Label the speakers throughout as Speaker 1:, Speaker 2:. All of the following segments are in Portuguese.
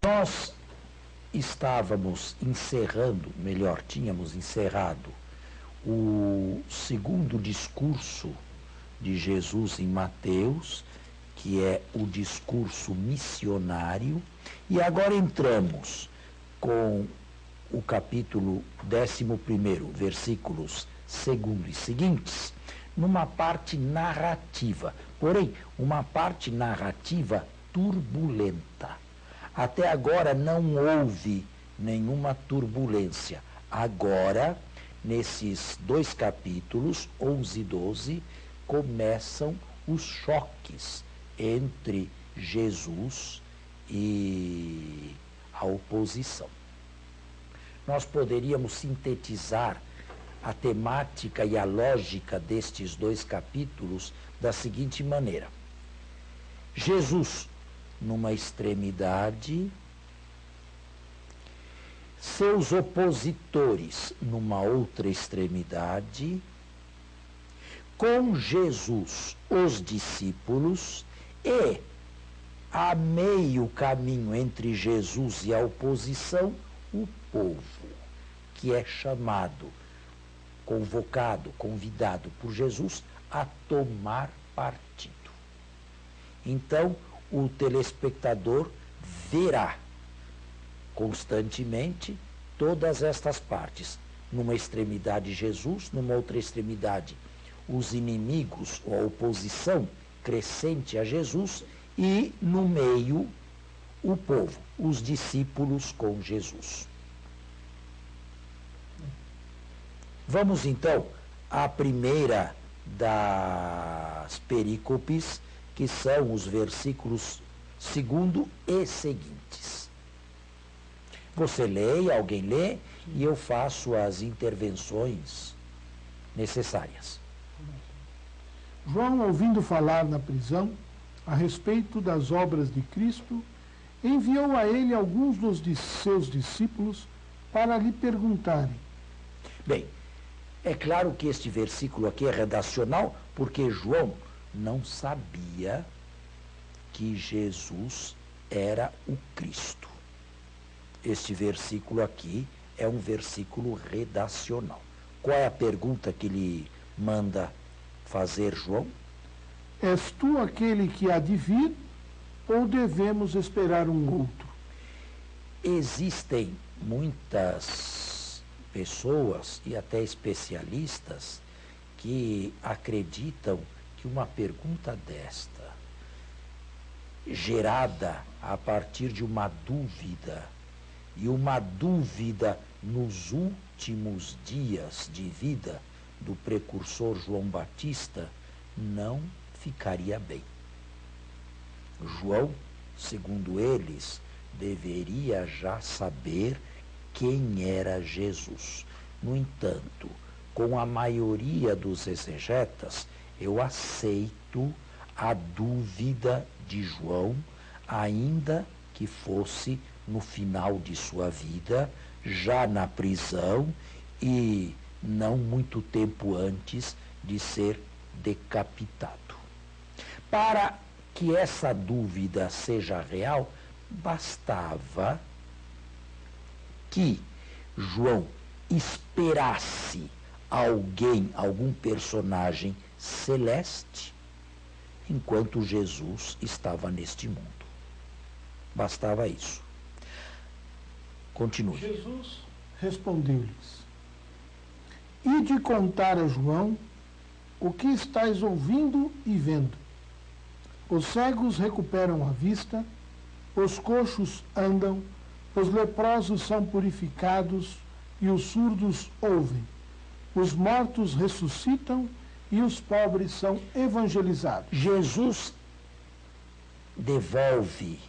Speaker 1: Nós estávamos encerrando, melhor, tínhamos encerrado o segundo discurso de Jesus em Mateus, que é o discurso missionário, e agora entramos com o capítulo 11, versículos 2 e seguintes, numa parte narrativa, porém, uma parte narrativa turbulenta. Até agora não houve nenhuma turbulência. Agora, nesses dois capítulos, 11 e 12, começam os choques entre Jesus e a oposição. Nós poderíamos sintetizar a temática e a lógica destes dois capítulos da seguinte maneira: Jesus numa extremidade, seus opositores numa outra extremidade, com Jesus os discípulos e, a meio caminho entre Jesus e a oposição, o povo, que é chamado, convocado, convidado por Jesus a tomar partido. Então, o telespectador verá constantemente todas estas partes. Numa extremidade Jesus, numa outra extremidade os inimigos ou a oposição crescente a Jesus, e no meio o povo, os discípulos com Jesus. Vamos então à primeira das perícopes, que são os versículos 2 e seguintes. Você lê, alguém lê, e eu faço as intervenções necessárias.
Speaker 2: João, ouvindo falar na prisão a respeito das obras de Cristo, enviou a ele alguns dos seus discípulos para lhe perguntarem.
Speaker 1: Bem, é claro que este versículo aqui é redacional, porque João não sabia que Jesus era o Cristo. Este versículo aqui é um versículo redacional. Qual é a pergunta que ele manda fazer, João?
Speaker 2: És tu aquele que há de vir, ou devemos esperar um outro?
Speaker 1: Existem muitas pessoas e até especialistas que acreditam que uma pergunta desta, gerada a partir de uma dúvida, e uma dúvida nos últimos dias de vida do precursor João Batista, não ficaria bem. João, segundo eles, deveria já saber quem era Jesus. No entanto, com a maioria dos exegetas, eu aceito a dúvida de João, ainda que fosse no final de sua vida, já na prisão e não muito tempo antes de ser decapitado. Para que essa dúvida seja real, bastava que João esperasse alguém, algum personagem celeste, enquanto Jesus estava neste mundo. Bastava isso. Continue.
Speaker 2: Jesus respondeu-lhes: Ide contar a João o que estáis ouvindo e vendo. Os cegos recuperam a vista, os coxos andam, os leprosos são purificados e os surdos ouvem. Os mortos ressuscitam e os pobres são evangelizados.
Speaker 1: Jesus devolve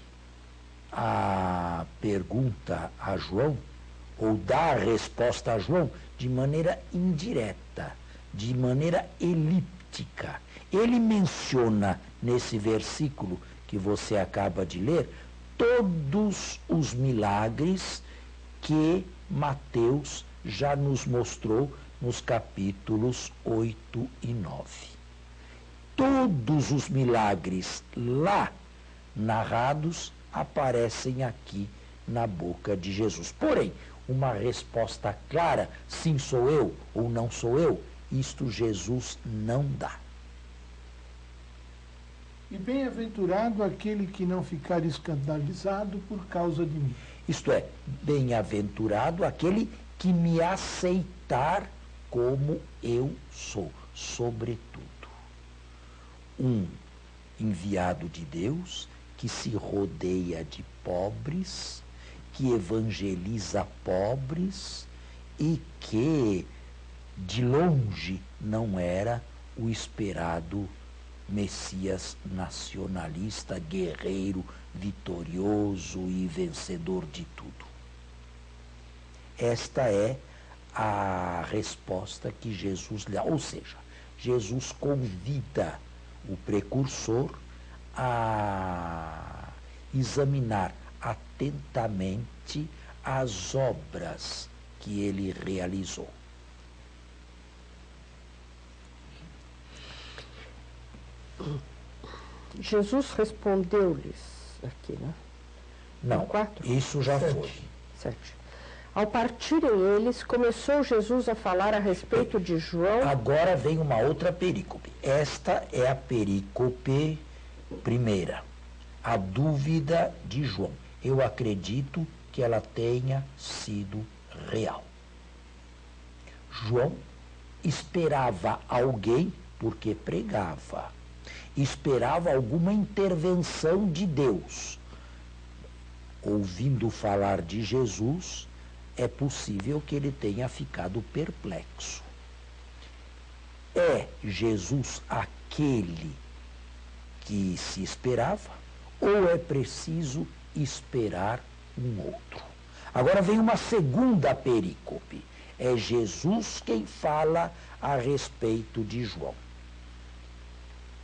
Speaker 1: a pergunta a João, ou dá a resposta a João, de maneira indireta, de maneira elíptica. Ele menciona nesse versículo que você acaba de ler todos os milagres que Mateus já nos mostrou nos capítulos 8 e 9. Todos os milagres lá narrados aparecem aqui na boca de Jesus. Porém, uma resposta clara, sim sou eu ou não sou eu, isto Jesus não dá.
Speaker 2: E bem-aventurado aquele que não ficar escandalizado por causa de mim.
Speaker 1: Isto é, bem-aventurado aquele que me aceitar como eu sou, sobretudo. Um enviado de Deus que se rodeia de pobres, que evangeliza pobres e que de longe não era o esperado Messias nacionalista, guerreiro, vitorioso e vencedor de tudo. Esta é a resposta que Jesus lhe dá. Ou seja, Jesus convida o precursor a examinar atentamente as obras que ele realizou.
Speaker 3: Jesus respondeu-lhes, aqui, né?
Speaker 1: Não,
Speaker 3: 4?
Speaker 1: isso já
Speaker 2: 7.
Speaker 1: foi.
Speaker 3: 7. Ao partirem eles, começou Jesus a falar a respeito de João.
Speaker 1: Agora vem uma outra perícope. Esta é a perícope primeira. A dúvida de João. Eu acredito que ela tenha sido real. João esperava alguém porque pregava. Esperava alguma intervenção de Deus. Ouvindo falar de Jesus, é possível que ele tenha ficado perplexo. É Jesus aquele que se esperava, ou é preciso esperar um outro? Agora vem uma segunda perícope. É Jesus quem fala a respeito de João.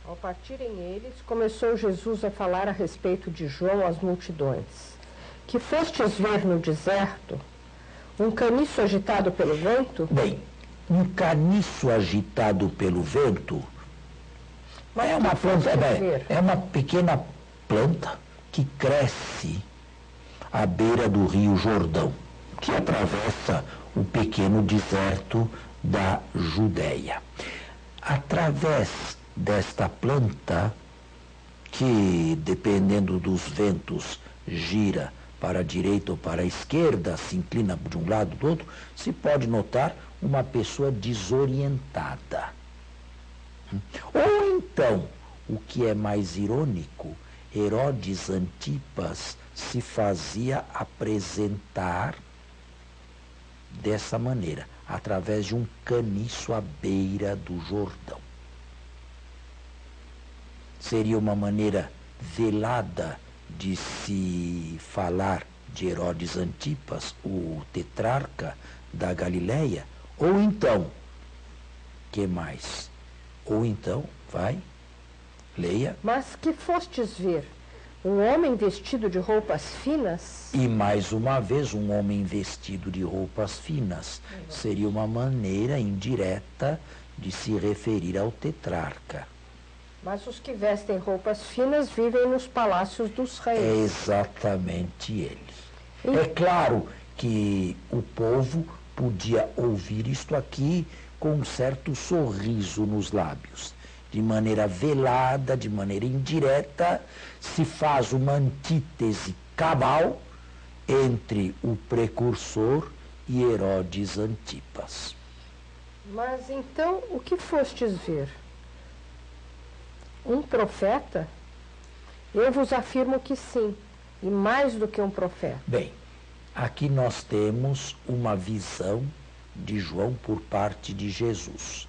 Speaker 3: Ao partirem eles, começou Jesus a falar a respeito de João às multidões. Que fostes ver no deserto um caniço agitado pelo vento?
Speaker 1: Bem, um caniço agitado pelo vento
Speaker 3: Mas
Speaker 1: é
Speaker 3: que
Speaker 1: uma planta,
Speaker 3: fostes ver?
Speaker 1: é uma pequena planta que cresce à beira do Rio Jordão, que atravessa o pequeno deserto da Judéia. Através desta planta, que dependendo dos ventos gira para a direita ou para a esquerda, se inclina de um lado do outro, se pode notar uma pessoa desorientada. Ou então, o que é mais irônico, Herodes Antipas se fazia apresentar dessa maneira, através de um caniço à beira do Jordão. Seria uma maneira velada de se falar de Herodes Antipas, o tetrarca da Galileia? Ou então, que mais? Ou então, vai, leia.
Speaker 3: Mas que fostes ver um homem vestido de roupas finas?
Speaker 1: E mais uma vez, um homem vestido de roupas finas. Seria uma maneira indireta de se referir ao tetrarca.
Speaker 3: Mas os que vestem roupas finas vivem nos palácios dos
Speaker 1: É
Speaker 3: reis.
Speaker 1: exatamente ele. É claro que o povo podia ouvir isto aqui com um certo sorriso nos lábios. De maneira velada, de maneira indireta, se faz uma antítese cabal entre o precursor e Herodes Antipas.
Speaker 3: Mas então, o que fostes ver? Um profeta? Eu vos afirmo que sim, e mais do que um profeta.
Speaker 1: Bem, aqui nós temos uma visão de João por parte de Jesus.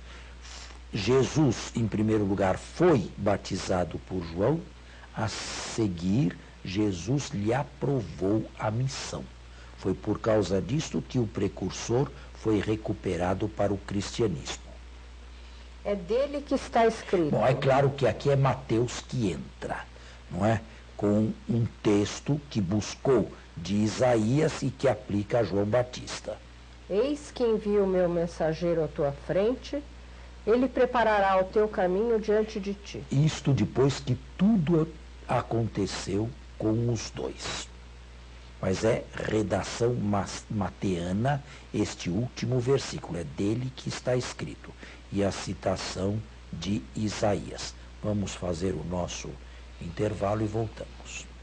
Speaker 1: Jesus, em primeiro lugar, foi batizado por João. A seguir, Jesus lhe aprovou a missão. Foi por causa disto que o precursor foi recuperado para o cristianismo.
Speaker 3: É dele que está escrito.
Speaker 1: Bom, é claro que aqui é Mateus que entra, não é? Com um texto que buscou de Isaías e que aplica a João Batista.
Speaker 3: Eis que envio o meu mensageiro à tua frente, ele preparará o teu caminho diante de ti.
Speaker 1: Isto depois que tudo aconteceu com os dois. mas é redação mateana este último versículo, é dele que está escrito, e a citação de Isaías. Vamos fazer o nosso intervalo e voltamos.